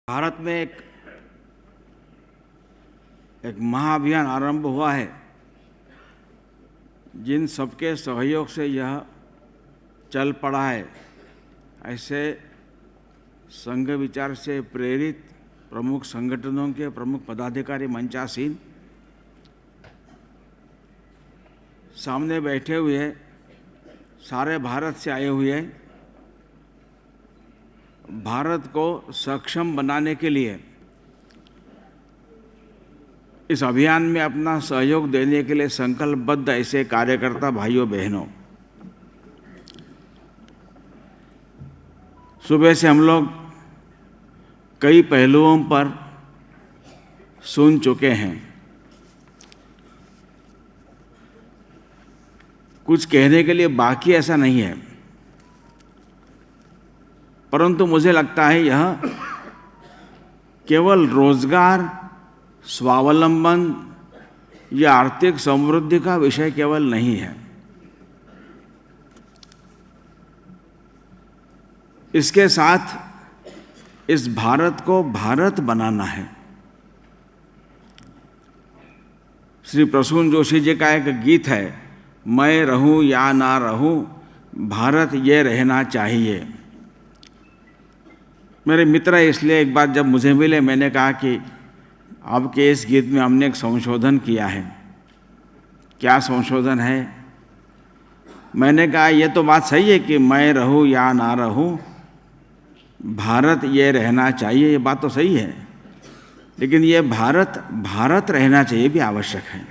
भारत में एक महाअभियान आरंभ हुआ है जिन सबके सहयोग से यह चल पड़ा है। ऐसे संघ विचार से प्रेरित प्रमुख संगठनों के प्रमुख पदाधिकारी मंचासीन सामने बैठे हुए सारे भारत से आए हुए भारत को सक्षम बनाने के लिए इस अभियान में अपना सहयोग देने के लिए संकल्पबद्ध ऐसे कार्यकर्ता भाइयों बहनों, सुबह से हम लोग कई पहलुओं पर सुन चुके हैं। कुछ कहने के लिए बाकी ऐसा नहीं है, परंतु मुझे लगता है यह केवल रोजगार, स्वावलंबन या आर्थिक समृद्धि का विषय केवल नहीं है। इसके साथ इस भारत को भारत बनाना है। श्री प्रसून जोशी जी का एक गीत है, मैं रहूं या ना रहूं, भारत ये रहना चाहिए। मेरे मित्र इसलिए एक बार जब मुझे मिले मैंने कहा कि आपके इस गीत में हमने एक संशोधन किया है। क्या संशोधन है? मैंने कहा ये तो बात सही है कि मैं रहूं या ना रहूं, भारत ये रहना चाहिए, ये बात तो सही है, लेकिन ये भारत भारत रहना चाहिए भी आवश्यक है।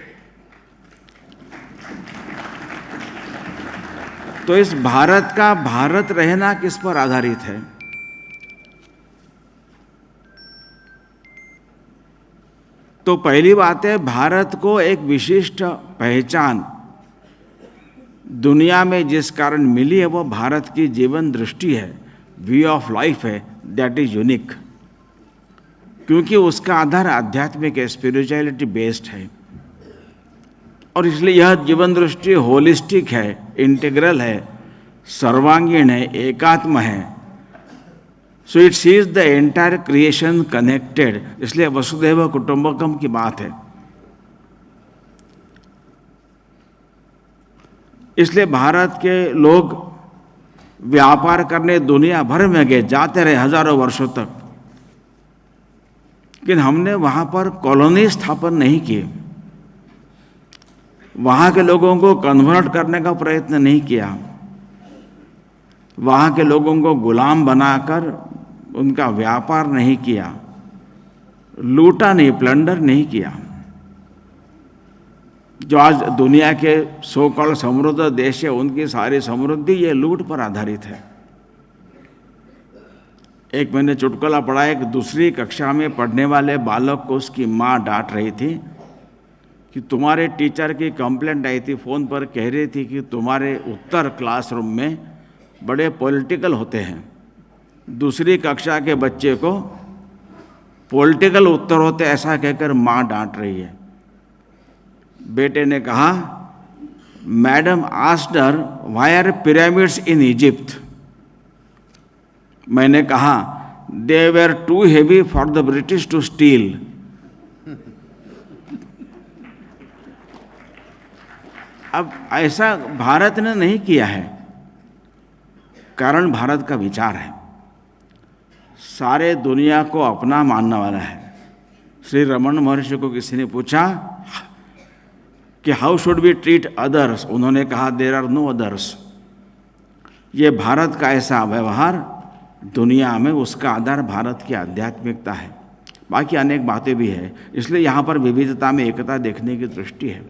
तो इस भारत का भारत रहना किस पर आधारित है? तो पहली बात है, भारत को एक विशिष्ट पहचान दुनिया में जिस कारण मिली है वो भारत की जीवन दृष्टि है, व्यू ऑफ लाइफ है, दैट इज यूनिक। क्योंकि उसका आधार आध्यात्मिक है, स्पिरिचुअलिटी बेस्ड है, और इसलिए यह जीवन दृष्टि होलिस्टिक है, इंटीग्रल है, सर्वांगीण है, एकात्म है। So it sees the entire creation connected, इसलिए वसुधैव कुटुंबकम की बात है। इसलिए भारत के लोग व्यापार करने दुनिया भर में गए, जाते रहे हजारों वर्षों तक, लेकिन हमने वहां पर कॉलोनी स्थापन नहीं किए, वहां के लोगों को कन्वर्ट करने का प्रयत्न नहीं किया, वहां के लोगों को गुलाम बनाकर उनका व्यापार नहीं किया, लूटा नहीं, प्लंडर नहीं किया। जो आज दुनिया के सो कॉल्ड समृद्ध देश है, उनकी सारी समृद्धि ये लूट पर आधारित है। एक मैंने चुटकुला पढ़ा, एक दूसरी कक्षा में पढ़ने वाले बालक को उसकी माँ डांट रही थी कि तुम्हारे टीचर की कंप्लेंट आई थी, फोन पर कह रही थी कि तुम्हारे उत्तर क्लासरूम में बड़े पॉलिटिकल होते हैं। दूसरी कक्षा के बच्चे को पॉलिटिकल उत्तर होते ऐसा कहकर माँ डांट रही है। बेटे ने कहा, madam asked her why are pyramids in Egypt. मैंने कहा, they were too heavy for the British to steal. अब ऐसा भारत ने नहीं किया है, कारण भारत का विचार है, सारे दुनिया को अपना मानने वाला है। श्री रमन महर्षि को किसी ने पूछा कि how should we treat others, उन्होंने कहा देयर आर नो अदर्स। ये भारत का ऐसा व्यवहार दुनिया में, उसका आधार भारत की आध्यात्मिकता है। बाकी अनेक बातें भी है, इसलिए यहाँ पर विविधता में एकता देखने की दृष्टि है।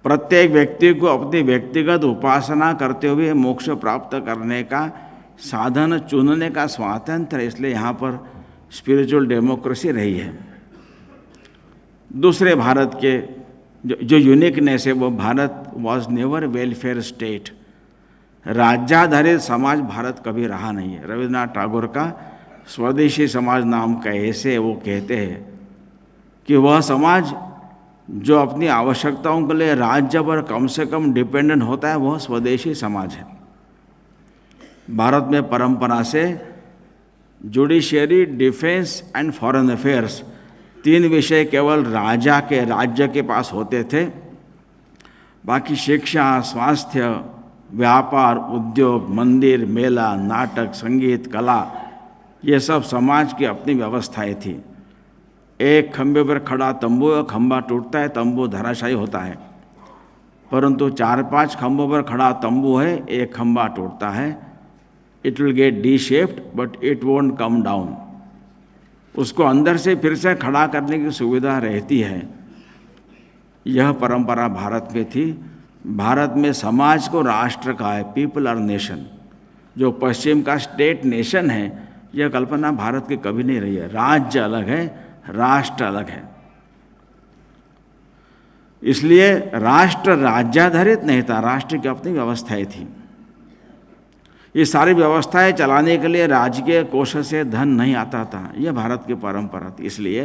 प्रत्येक व्यक्ति को अपनी व्यक्तिगत उपासना करते हुए मोक्ष प्राप्त करने का साधन चुनने का स्वातंत्र है, इसलिए यहाँ पर स्पिरिचुअल डेमोक्रेसी रही है। दूसरे भारत के जो यूनिकनेस है, वो Bharat was never welfare state, राज्याधारित समाज भारत कभी रहा नहीं है। रविन्द्रनाथ टैगोर का स्वदेशी समाज नाम का ऐसे वो कहते हैं कि वह समाज जो अपनी आवश्यकताओं के लिए राज्य पर कम से कम डिपेंडेंट होता है, वह स्वदेशी समाज है। भारत में परंपरा से judiciary, defence and foreign affairs, 3 विषय केवल राजा के राज्य के पास होते थे। बाकी शिक्षा, स्वास्थ्य, व्यापार, उद्योग, मंदिर, मेला, नाटक, संगीत, कला, ये सब समाज की अपनी व्यवस्थाएं थी। एक खंभे पर खड़ा तंबू, खंभा टूटता है, तंबू धराशायी होता है। परंतु 4-5 खंभों पर खड़ा तंबू है, एक खंभा टूटता है, it will get D shaped but it won't come down. उसको अंदर से फिर से खड़ा करने की सुविधा रहती है। यह परंपरा भारत में थी। भारत में समाज को राष्ट्र कहा है, पीपल आर नेशन। जो पश्चिम का स्टेट नेशन है, यह कल्पना भारत की कभी नहीं रही है। राज्य अलग है, राष्ट्र अलग है। इसलिए राष्ट्र राज्याधारित नहीं था, राष्ट्र की अपनी व्यवस्थाएं थी। ये सारी व्यवस्थाएं चलाने के लिए राजकीय कोष से धन नहीं आता था, यह भारत की परंपरा थी। इसलिए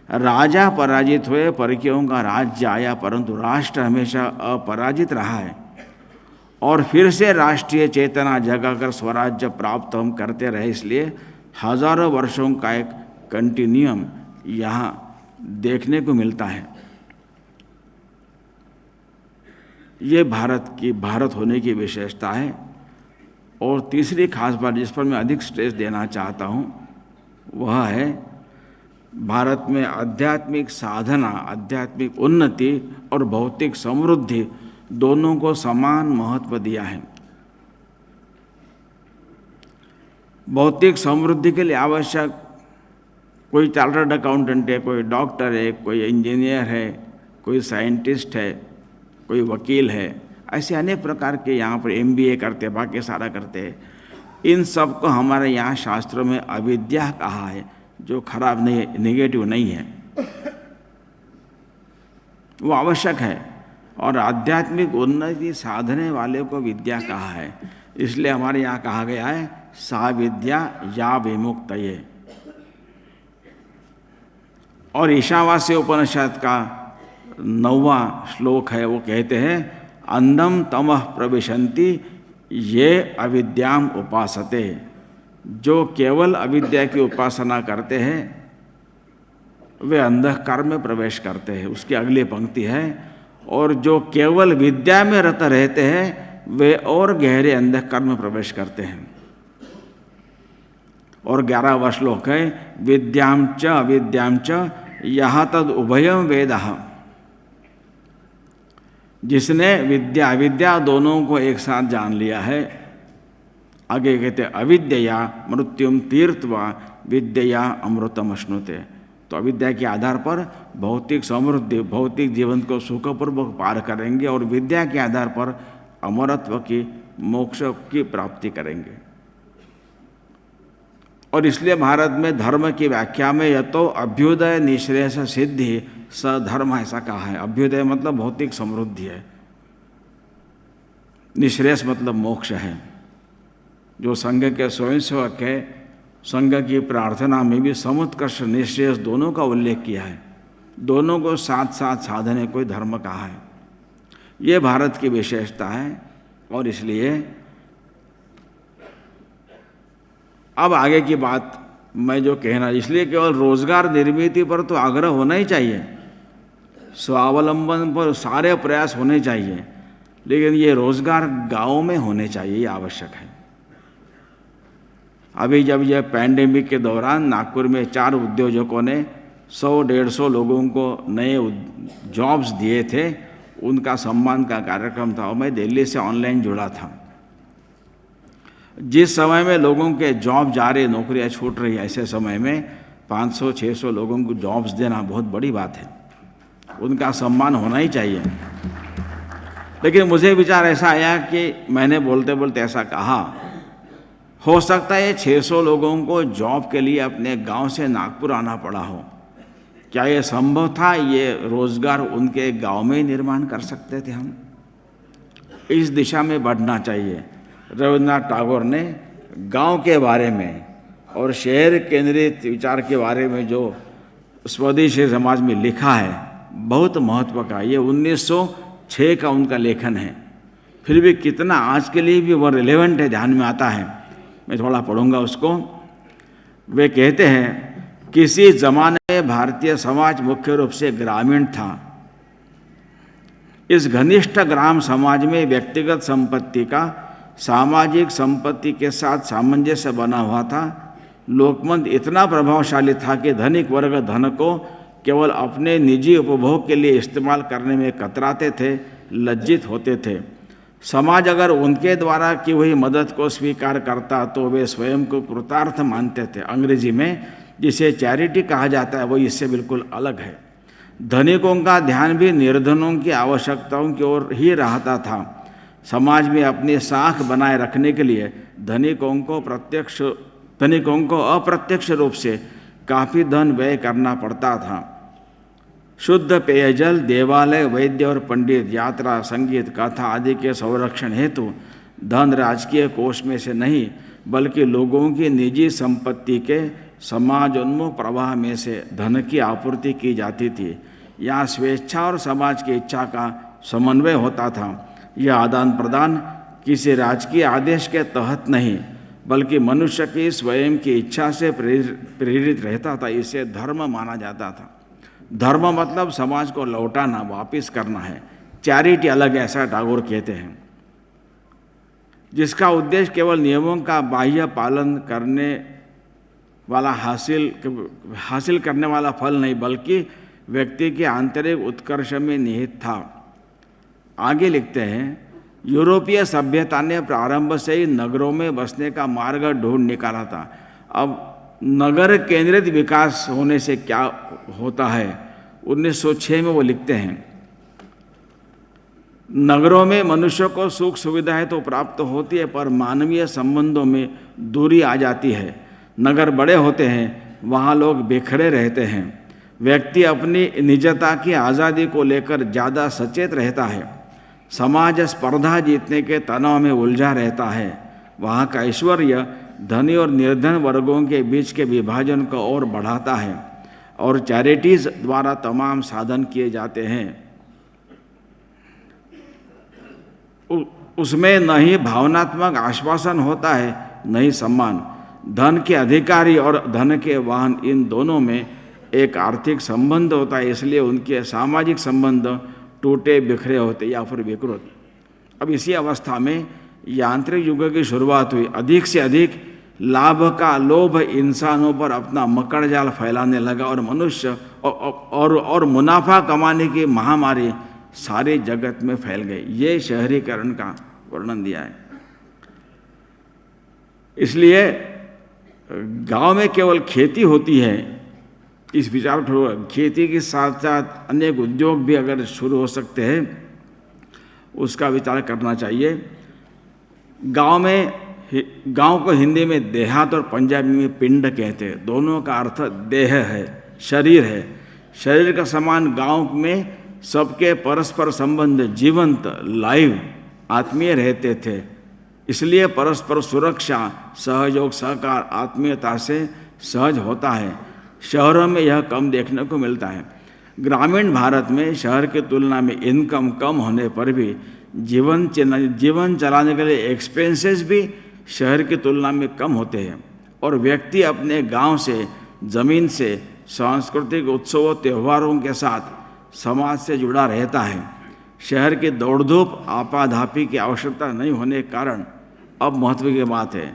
राजा पराजित हुए, परकीयों का राज्य आया, परंतु राष्ट्र हमेशा अपराजित रहा है। और फिर से राष्ट्रीय चेतना जगाकर स्वराज्य प्राप्त हम करते रहे। इसलिए हजारों वर्षों का एक कंटिन्यूम यहाँ देखने को मिलता है। ये भारत होने की विशेषता है। और तीसरी खास बात जिस पर मैं अधिक स्ट्रेस देना चाहता हूँ वह है भारत में आध्यात्मिक साधना, आध्यात्मिक उन्नति और भौतिक समृद्धि दोनों को समान महत्व दिया है। भौतिक समृद्धि के लिए आवश्यक कोई चार्टर्ड अकाउंटेंट है, कोई डॉक्टर है, कोई इंजीनियर है, कोई साइंटिस्ट है, कोई वकील है, ऐसे अनेक प्रकार के यहाँ पर MBA करते हैं, बाकी सारा करते हैं। इन सब को हमारे यहाँ शास्त्रों में अविद्या कहा है, जो खराब नहीं, नेगेटिव नहीं है, वो आवश्यक है। और आध्यात्मिक उन्नति साधने वाले को विद्या कहा है। इसलिए हमारे यहाँ कहा गया है सा विद्या या विमुक्तये। और ईशावास्य उपनिषद का 9वां श्लोक है, वो कहते हैं अंधम तमः प्रविशन्ति ये अविद्याम उपासते। जो केवल अविद्या की उपासना करते हैं वे अंधकार में प्रवेश करते हैं। उसकी अगली पंक्ति है और जो केवल विद्या में रत रहते हैं वे और गहरे अंधकार में प्रवेश करते हैं। और 11वां श्लोक है विद्याम च अविद्याम च यहाँ तद उभयम वेदः। जिसने विद्या अविद्या दोनों को एक साथ जान लिया है, आगे कहते अविद्या मृत्युम तीर्थवा विद्या अमृतम अश्नुते। तो अविद्या के आधार पर भौतिक समृद्धि, भौतिक जीवन को सुखपूर्वक पार करेंगे और विद्या के आधार पर अमरत्व की, मोक्ष की प्राप्ति करेंगे। और इसलिए भारत में धर्म की व्याख्या में यह तो अभ्युदय निःश्रेयस सिद्धि सधर्म ऐसा कहा है। अभ्युदय मतलब भौतिक समृद्धि है, निःश्रेयस मतलब मोक्ष है। जो संघ के स्वयंसेवक है, संघ की प्रार्थना में भी समुत्कर्ष निःश्रेयस दोनों का उल्लेख किया है। दोनों को साथ साथ साधने को धर्म कहा है। ये भारत की विशेषता है। और इसलिए अब आगे की बात मैं जो कहना, इसलिए केवल रोजगार निर्मित पर तो आग्रह होना ही चाहिए, स्वावलंबन पर सारे प्रयास होने चाहिए, लेकिन ये रोजगार गाँव में होने चाहिए, ये आवश्यक है। अभी जब यह पैंडेमिक के दौरान नागपुर में 4 उद्योजकों ने 100-150 लोगों को नए जॉब्स दिए थे, उनका सम्मान का कार्यक्रम था और मैं दिल्ली से ऑनलाइन जुड़ा था। जिस समय में लोगों के जॉब जा रहे, नौकरियां छूट रही, ऐसे समय में 500-600 लोगों को जॉब्स देना बहुत बड़ी बात है, उनका सम्मान होना ही चाहिए। लेकिन मुझे विचार ऐसा आया कि मैंने बोलते बोलते ऐसा कहा, हो सकता है 600 लोगों को जॉब के लिए अपने गांव से नागपुर आना पड़ा हो। क्या ये संभव था? ये रोजगार उनके गांव में ही निर्माण कर सकते थे हम। इस दिशा में बढ़ना चाहिए। रविन्द्रनाथ टैगोर ने गांव के बारे में और शहर केंद्रित विचार के बारे में जो स्वदेशी समाज में लिखा है, बहुत महत्व का। ये 1906 का उनका लेखन है, फिर भी कितना आज के लिए भी वो रिलेवेंट है, ध्यान में आता है। मैं थोड़ा पढ़ूंगा उसको। वे कहते हैं, किसी जमाने में भारतीय समाज मुख्य रूप से ग्रामीण था। इस घनिष्ठ ग्राम समाज में व्यक्तिगत संपत्ति का सामाजिक संपत्ति के साथ सामंजस्य बना हुआ था। लोकमत इतना प्रभावशाली था कि धनिक वर्ग धन को केवल अपने निजी उपभोग के लिए इस्तेमाल करने में कतराते थे, लज्जित होते थे। समाज अगर उनके द्वारा की हुई मदद को स्वीकार करता तो वे स्वयं को कृतार्थ मानते थे। अंग्रेजी में जिसे चैरिटी कहा जाता है वो इससे बिल्कुल अलग है। धनिकों का ध्यान भी निर्धनों की आवश्यकताओं की ओर ही रहता था। समाज में अपनी साख बनाए रखने के लिए धनिकों को अप्रत्यक्ष रूप से काफ़ी धन व्यय करना पड़ता था। शुद्ध पेयजल, देवालय, वैद्य और पंडित, यात्रा, संगीत, कथा आदि के संरक्षण हेतु धन राजकीय कोष में से नहीं बल्कि लोगों की निजी संपत्ति के समाजोन्मुख प्रवाह में से धन की आपूर्ति की जाती थी। यहाँ स्वेच्छा और समाज की इच्छा का समन्वय होता था। यह आदान प्रदान किसी राजकीय आदेश के तहत नहीं बल्कि मनुष्य की स्वयं की इच्छा से प्रेरित रहता था। इसे धर्म माना जाता था। धर्म मतलब समाज को लौटाना, वापिस करना है। चैरिटी अलग है, ऐसा टैगोर कहते हैं, जिसका उद्देश्य केवल नियमों का बाह्य पालन करने वाला हासिल करने वाला फल नहीं बल्कि व्यक्ति के आंतरिक उत्कर्ष में निहित था। आगे लिखते हैं, यूरोपीय सभ्यता ने प्रारंभ से ही नगरों में बसने का मार्ग ढूंढ निकाला था। अब नगर केंद्रित विकास होने से क्या होता है, 1906 में वो लिखते हैं, नगरों में मनुष्य को सुख सुविधाएं तो प्राप्त होती है पर मानवीय संबंधों में दूरी आ जाती है। नगर बड़े होते हैं, वहाँ लोग बिखरे रहते हैं। व्यक्ति अपनी निजता की आज़ादी को लेकर ज़्यादा सचेत रहता है। समाज स्पर्धा जीतने के तनाव में उलझा रहता है। वहाँ का ऐश्वर्य धनी और निर्धन वर्गों के बीच के विभाजन को और बढ़ाता है और चैरिटीज द्वारा तमाम साधन किए जाते हैं। उसमें न ही भावनात्मक आश्वासन होता है न ही सम्मान। धन के अधिकारी और धन के वाहन, इन दोनों में एक आर्थिक संबंध होता है, इसलिए उनके सामाजिक संबंध टूटे बिखरे होते या फिर विकृत। अब इसी अवस्था में यांत्रिक युग की शुरुआत हुई। अधिक से अधिक लाभ का लोभ इंसानों पर अपना मकड़ जाल फैलाने लगा और मनुष्य और मुनाफा कमाने की महामारी सारे जगत में फैल गई। ये शहरीकरण का वर्णन दिया है। इसलिए गांव में केवल खेती होती है, इस विचार पर खेती के साथ साथ अनेक उद्योग भी अगर शुरू हो सकते हैं उसका विचार करना चाहिए। गांव को हिंदी में देहात और पंजाबी में पिंड कहते हैं। दोनों का अर्थ देह है, शरीर है। शरीर का समान गांव में सबके परस्पर संबंध जीवंत, लाइव, आत्मीय रहते थे। इसलिए परस्पर सुरक्षा, सहयोग, सहकार आत्मीयता से सहज होता है। शहरों में यह कम देखने को मिलता है। ग्रामीण भारत में शहर की तुलना में इनकम कम होने पर भी जीवन चलाने के लिए एक्सपेंसेस भी शहर की तुलना में कम होते हैं और व्यक्ति अपने गांव से, ज़मीन से, सांस्कृतिक उत्सवों त्योहारों के साथ समाज से जुड़ा रहता है। शहर की दौड़धूप, आपाधापी की आवश्यकता नहीं होने के कारण अब महत्व की बात है।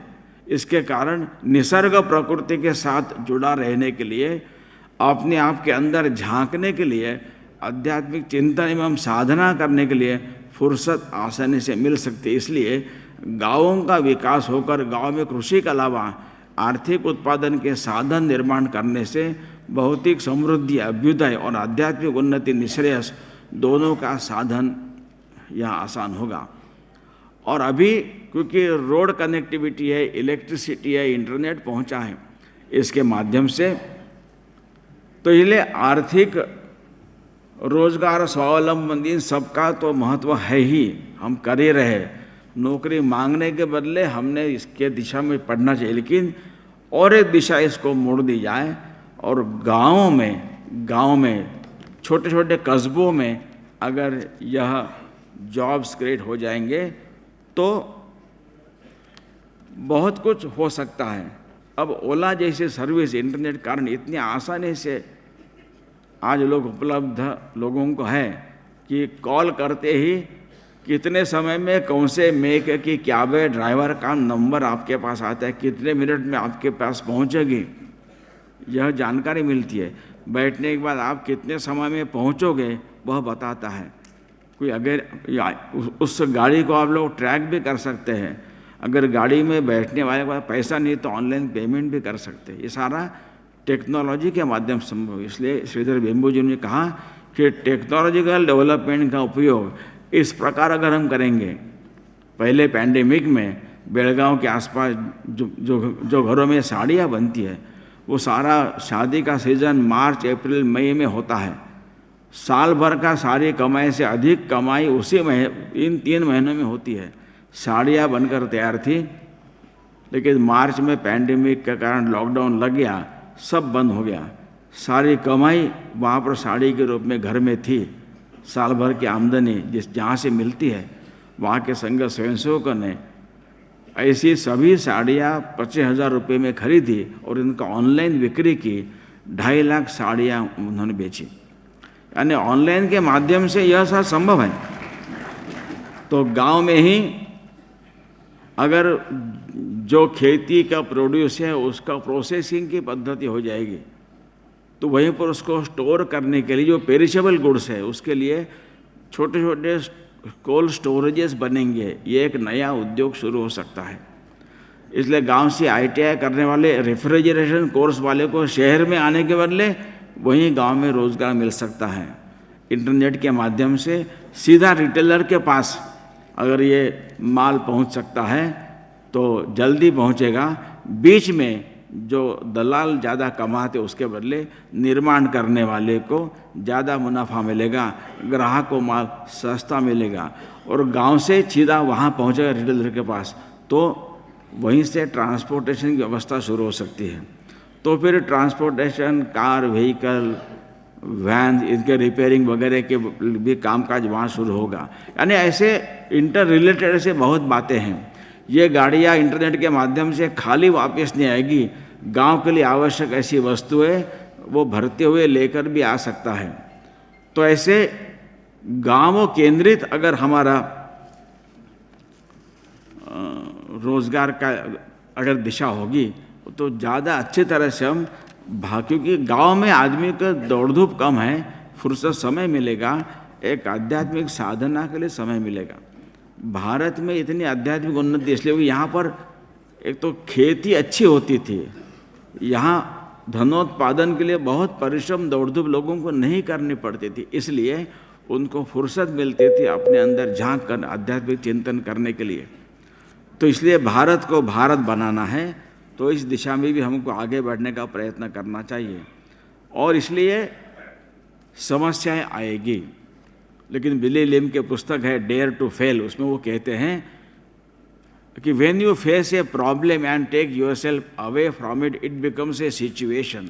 इसके कारण निसर्ग प्रकृति के साथ जुड़ा रहने के लिए, अपने आप के अंदर झांकने के लिए, आध्यात्मिक चिंतन एवं साधना करने के लिए फुर्सत आसानी से मिल सकती है। इसलिए गांवों का विकास होकर गांव में कृषि के अलावा आर्थिक उत्पादन के साधन निर्माण करने से भौतिक समृद्धि, अभ्युदय और आध्यात्मिक उन्नति, निश्रेयस दोनों का साधन यहाँ आसान होगा। और अभी क्योंकि रोड कनेक्टिविटी है, इलेक्ट्रिसिटी है, इंटरनेट पहुँचा है, इसके माध्यम से तो इसलिए आर्थिक रोजगार, स्वावलंबन सबका तो महत्व है ही, हम कर ही रहे। नौकरी मांगने के बदले हमने इसके दिशा में पढ़ना चाहिए, लेकिन और एक दिशा इसको मोड़ दी जाए और गांव में छोटे छोटे कस्बों में अगर यह जॉब्स क्रिएट हो जाएंगे तो बहुत कुछ हो सकता है। अब ओला जैसे सर्विस इंटरनेट कारण इतनी आसानी से आज लोग उपलब्ध लोगों को है कि कॉल करते ही कितने समय में कौन से मेक की कैब है, ड्राइवर का नंबर आपके पास आता है, कितने मिनट में आपके पास पहुंचेगी, यह जानकारी मिलती है। बैठने के बाद आप कितने समय में पहुंचोगे वह बताता है। कोई अगर उस गाड़ी को आप लोग ट्रैक भी कर सकते हैं। अगर गाड़ी में बैठने वाले के पास पैसा नहीं तो ऑनलाइन पेमेंट भी कर सकते हैं। ये सारा टेक्नोलॉजी के माध्यम से संभव है। इसलिए श्रीधर वेम्बू जी ने कहा कि टेक्नोलॉजिकल डेवलपमेंट का उपयोग इस प्रकार अगर हम करेंगे, पहले पैंडेमिक में बेलगांव के आसपास जो घरों में साड़ियाँ बनती है वो सारा शादी का सीज़न मार्च अप्रैल मई में होता है। साल भर का सारी कमाई से अधिक कमाई उसी इन 3 महीनों में होती है। साड़ियाँ बनकर तैयार थी, लेकिन मार्च में पैंडेमिक के कारण लॉकडाउन लग गया, सब बंद हो गया। सारी कमाई वहाँ पर साड़ी के रूप में घर में थी। साल भर की आमदनी जहाँ से मिलती है, वहाँ के संघ स्वयंसेवकों ने ऐसी सभी साड़ियाँ 25,000 रुपये में खरीदी और इनका ऑनलाइन बिक्री की। 2.5 लाख साड़ियाँ उन्होंने बेची। यानी ऑनलाइन के माध्यम से यह सब संभव है। तो गांव में ही अगर जो खेती का प्रोड्यूस है उसका प्रोसेसिंग की पद्धति हो जाएगी, तो वहीं पर उसको स्टोर करने के लिए जो पेरिशेबल गुड्स है उसके लिए छोटे छोटे कोल्ड स्टोरेजेस बनेंगे। ये एक नया उद्योग शुरू हो सकता है। इसलिए गांव से ITI करने वाले रेफ्रिजरेशन कोर्स वाले को शहर में आने के बदले वहीं गांव में रोज़गार मिल सकता है। इंटरनेट के माध्यम से सीधा रिटेलर के पास अगर ये माल पहुंच सकता है तो जल्दी पहुंचेगा। बीच में जो दलाल ज़्यादा कमाते उसके बदले निर्माण करने वाले को ज़्यादा मुनाफा मिलेगा, ग्राहक को माल सस्ता मिलेगा और गांव से सीधा वहाँ पहुँचेगा रिटेलर के पास। तो वहीं से ट्रांसपोर्टेशन की व्यवस्था शुरू हो सकती है। तो फिर ट्रांसपोर्टेशन, कार, व्हीकल, वैन, इनके रिपेयरिंग वगैरह के भी कामकाज वहाँ शुरू होगा। यानी ऐसे इंटर रिलेटेड से बहुत बातें हैं। ये गाड़ियाँ इंटरनेट के माध्यम से खाली वापस नहीं आएगी। गांव के लिए आवश्यक ऐसी वस्तुएं वो भरते हुए लेकर भी आ सकता है। तो ऐसे गांव केंद्रित अगर हमारा रोजगार का अगर दिशा होगी तो ज़्यादा अच्छी तरह से हम क्योंकि गांव में आदमी का दौड़ धूप कम है, फुर्सत समय मिलेगा, एक आध्यात्मिक साधना के लिए समय मिलेगा। भारत में इतनी आध्यात्मिक उन्नति इसलिए कि यहाँ पर एक तो खेती अच्छी होती थी, यहाँ धनोत्पादन के लिए बहुत परिश्रम दौड़ धूप लोगों को नहीं करनी पड़ती थी, इसलिए उनको फुर्सत मिलती थी अपने अंदर झांक कर आध्यात्मिक चिंतन करने के लिए। तो इसलिए भारत को भारत बनाना है, तो इस दिशा में भी हमको आगे बढ़ने का प्रयत्न करना चाहिए। और इसलिए समस्याएं आएगी, लेकिन विली लिम के पुस्तक है डेयर टू फेल, उसमें वो कहते हैं कि when you face a problem and take yourself away from it, it becomes a situation.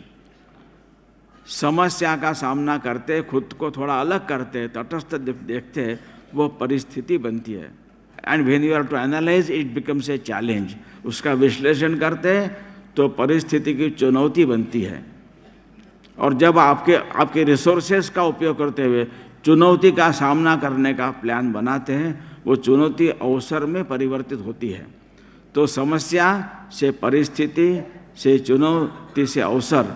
समस्या का सामना करते, खुद को थोड़ा अलग करते, तटस्थ देखते, वो परिस्थिति बनती है। And when you are to analyse, it becomes a challenge. उसका विश्लेषण करते तो परिस्थिति की चुनौती बनती है। और जब आपके रिसोर्सेस का उपयोग करते हुए चुनौती का सामना करने का प्लान बनाते हैं, वो चुनौती अवसर में परिवर्तित होती है। तो समस्या से परिस्थिति, से चुनौती, से अवसर,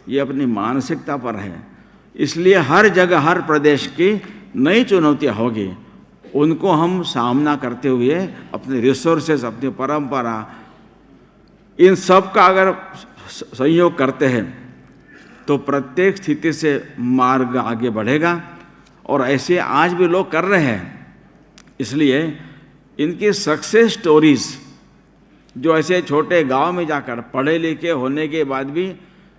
ये अपनी मानसिकता पर है। इसलिए हर जगह, हर प्रदेश की नई चुनौतियाँ होगी, उनको हम सामना करते हुए अपने रिसोर्सेज, अपनी परंपरा, इन सब का अगर संयोग करते हैं तो प्रत्येक स्थिति से मार्ग आगे बढ़ेगा। और ऐसे आज भी लोग कर रहे हैं। इसलिए इनकी सक्सेस स्टोरीज, जो ऐसे छोटे गांव में जाकर पढ़े लिखे होने के बाद भी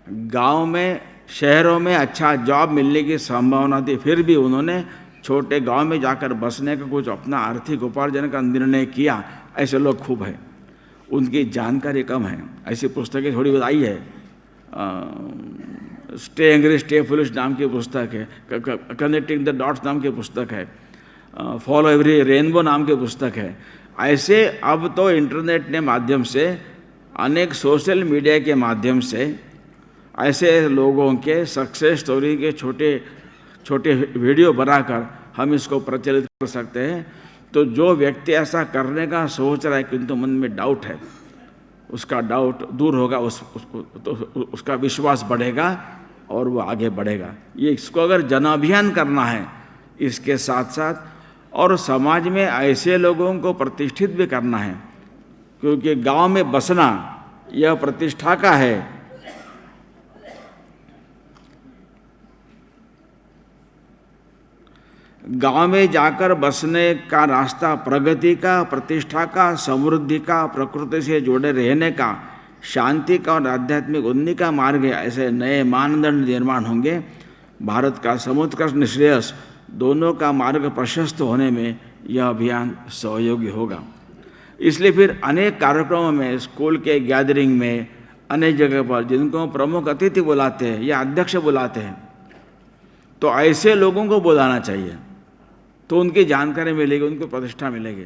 गांव में, शहरों में अच्छा जॉब मिलने की संभावना थी, फिर भी उन्होंने छोटे गांव में जाकर बसने का, कुछ अपना आर्थिक उपार्जन का निर्णय किया, ऐसे लोग खूब हैं। उनकी जानकारी कम है। ऐसी पुस्तकें थोड़ी बताई है, स्टे एंग्री स्टे फुलिश नाम की पुस्तक है, कनेक्टिंग द डॉट्स नाम की पुस्तक है, फॉलो एवरी रेनबो नाम की पुस्तक है। ऐसे अब तो इंटरनेट ने माध्यम से अनेक सोशल मीडिया के माध्यम से ऐसे लोगों के सक्सेस स्टोरी के छोटे छोटे वीडियो बनाकर हम इसको प्रचलित कर सकते हैं। तो जो व्यक्ति ऐसा करने का सोच रहा है किंतु मन में डाउट है, उसका डाउट दूर होगा, उसका विश्वास बढ़ेगा और वो आगे बढ़ेगा। ये इसको अगर जन अभियान करना है, इसके साथ साथ और समाज में ऐसे लोगों को प्रतिष्ठित भी करना है, क्योंकि गांव में बसना यह प्रतिष्ठा का है। गांव में जाकर बसने का रास्ता प्रगति का, प्रतिष्ठा का, समृद्धि का, प्रकृति से जुड़े रहने का, शांति का और आध्यात्मिक उन्नति का मार्ग है। ऐसे नए मानदंड निर्माण होंगे। भारत का समुत्कर्ष श्रेयस दोनों का मार्ग प्रशस्त होने में यह अभियान सहयोगी होगा। इसलिए फिर अनेक कार्यक्रमों में, स्कूल के गैदरिंग में, अनेक जगह पर जिनको प्रमुख अतिथि बुलाते हैं या अध्यक्ष बुलाते हैं, तो ऐसे लोगों को बुलाना चाहिए, तो उनकी जानकारी मिलेगी, उनको प्रतिष्ठा मिलेगी।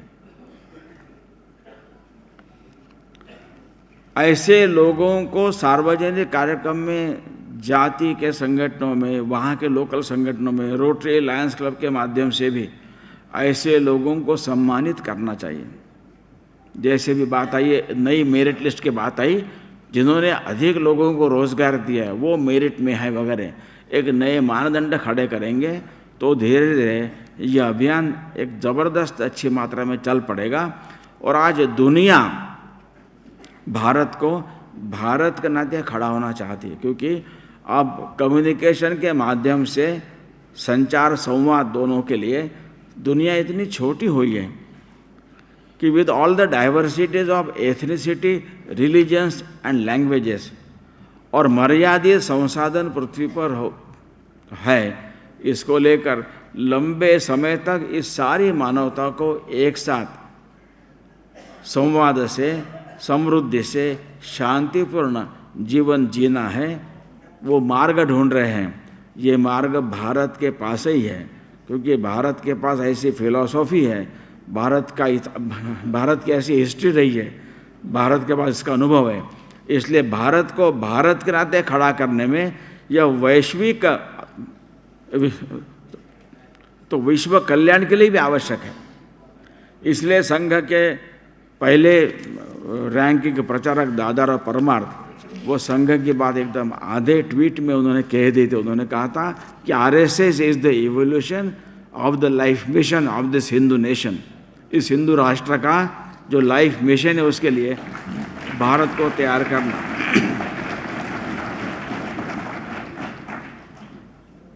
ऐसे लोगों को सार्वजनिक कार्यक्रम में, जाति के संगठनों में, वहाँ के लोकल संगठनों में, रोटरी लायंस क्लब के माध्यम से भी ऐसे लोगों को सम्मानित करना चाहिए। जैसे भी बात आई, नई मेरिट लिस्ट की बात आई, जिन्होंने अधिक लोगों को रोजगार दिया है वो मेरिट में है वगैरह, एक नए मानदंड खड़े करेंगे तो धीरे धीरे यह अभियान एक ज़बरदस्त अच्छी मात्रा में चल पड़ेगा। और आज दुनिया भारत को भारत के नाते खड़ा होना चाहती है, क्योंकि अब कम्युनिकेशन के माध्यम से संचार संवाद दोनों के लिए दुनिया इतनी छोटी हुई है कि with all the diversities of ethnicity, religions and languages, और मर्यादित संसाधन पृथ्वी पर है, इसको लेकर लंबे समय तक इस सारी मानवता को एक साथ संवाद से, समृद्धि से, शांतिपूर्ण जीवन जीना है। वो मार्ग ढूंढ रहे हैं। ये मार्ग भारत के पास ही है, क्योंकि भारत के पास ऐसी फिलॉसफी है, भारत की ऐसी हिस्ट्री रही है, भारत के पास इसका अनुभव है। इसलिए भारत को भारत के नाते खड़ा करने में यह वैश्विक, तो विश्व कल्याण के लिए भी आवश्यक है। इसलिए संघ के पहले रैंकिंग प्रचारक दादाराव परमार्थ, वो संघ की बात एकदम आधे ट्वीट में उन्होंने कह दी थी। उन्होंने कहा था कि RSS is the evolution of the life mission of this Hindu nation. इस हिंदू राष्ट्र का जो लाइफ मिशन है उसके लिए भारत को तैयार करना।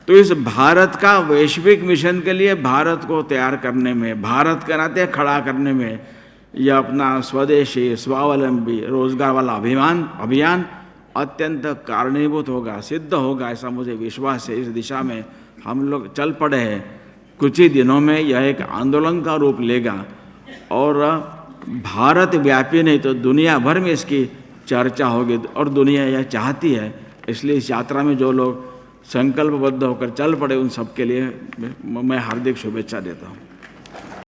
तो इस भारत का वैश्विक मिशन के लिए भारत को तैयार करने में, भारत के नाते खड़ा करने में यह अपना स्वदेशी, स्वावलंबी, रोजगार वाला अभियान अत्यंत कारणीभूत होगा, सिद्ध होगा, ऐसा मुझे विश्वास है। इस दिशा में हम लोग चल पड़े हैं। कुछ ही दिनों में यह एक आंदोलन का रूप लेगा और भारत व्यापी नहीं तो दुनिया भर में इसकी चर्चा होगी, और दुनिया यह चाहती है। इसलिए इस यात्रा में जो लोग संकल्पबद्ध होकर चल पड़े, उन सब के लिए मैं हार्दिक शुभेच्छा देता हूँ।